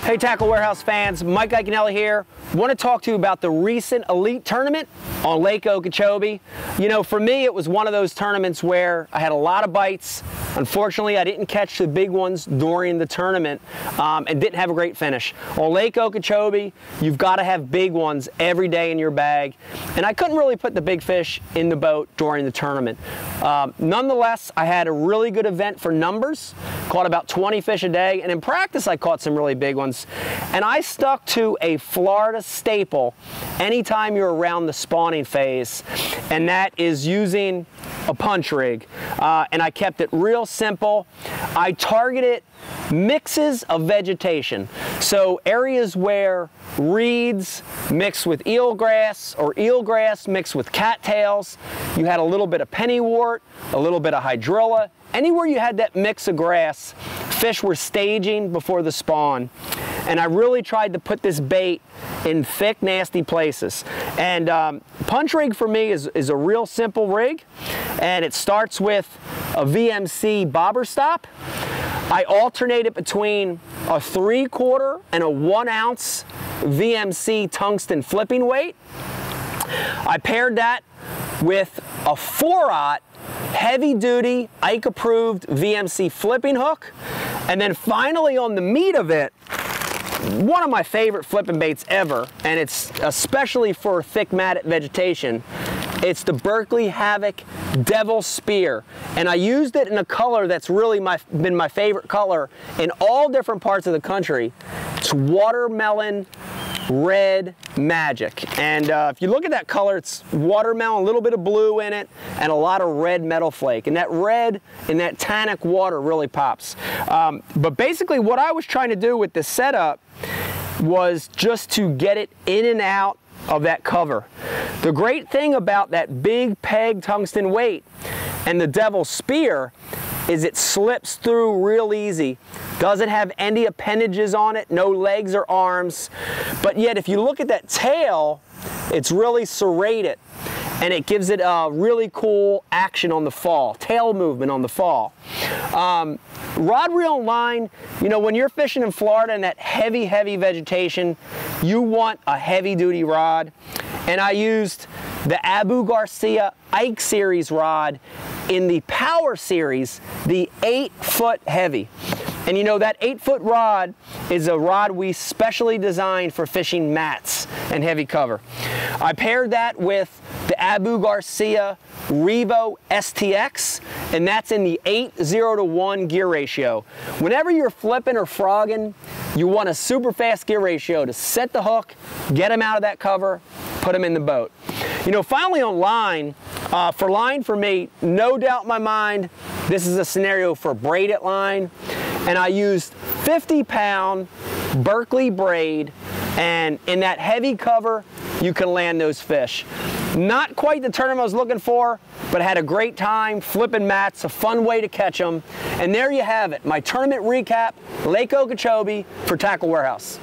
Hey Tackle Warehouse fans, Mike Iaconelli here. Want to talk to you about the recent elite tournament on Lake Okeechobee. You know, for me it was one of those tournaments where I had a lot of bites. Unfortunately, I didn't catch the big ones during the tournament and didn't have a great finish. On Lake Okeechobee, you've got to have big ones every day in your bag, and I couldn't really put the big fish in the boat during the tournament. Nonetheless, I had a really good event for numbers, caught about 20 fish a day, and in practice I caught some really big ones. And I stuck to a Florida staple anytime you're around the spawning phase, and that is using a punch rig. And I kept it real simple. I targeted mixes of vegetation. So areas where reeds mixed with eelgrass or eelgrass mixed with cattails, you had a little bit of pennywort, a little bit of hydrilla. Anywhere you had that mix of grass, fish were staging before the spawn. And I really tried to put this bait in thick, nasty places. And punch rig for me is a real simple rig, and it starts with a VMC bobber stop. I alternate it between a 3/4 and a 1 ounce VMC tungsten flipping weight. I paired that with a 4/0 heavy duty Ike approved VMC flipping hook. And then finally, on the meat of it, one of my favorite flipping baits ever, and it's especially for thick matted vegetation, it's the Berkley Havoc Devil Spear. And I used it in a color that's really been my favorite color in all different parts of the country. It's watermelon red magic. And if you look at that color, it's watermelon, a little bit of blue in it, and a lot of red metal flake. And that red in that tannic water really pops. But basically what I was trying to do with this setup was just to get it in and out of that cover. The great thing about that big peg tungsten weight and the Devil Spear is it slips through real easy. Doesn't have any appendages on it, no legs or arms, but yet if you look at that tail, it's really serrated, and it gives it a really cool action on the fall, tail movement on the fall. Rod, reel, and line, you know, when you're fishing in Florida in that heavy vegetation, you want a heavy duty rod. And I used the Abu Garcia Ike series rod in the Power series, the 8-foot heavy. And you know, that 8-foot rod is a rod we specially designed for fishing mats and heavy cover. I paired that with the Abu Garcia Revo STX, and that's in the 8:0:1 gear ratio. Whenever you're flipping or frogging, you want a super fast gear ratio to set the hook, get them out of that cover, put them in the boat. You know, finally on line, for me, no doubt in my mind, this is a scenario for braided line. And I used 50-pound Berkley braid, and in that heavy cover, you can land those fish. Not quite the tournament I was looking for, but I had a great time flipping mats, a fun way to catch them. And there you have it, my tournament recap, Lake Okeechobee for Tackle Warehouse.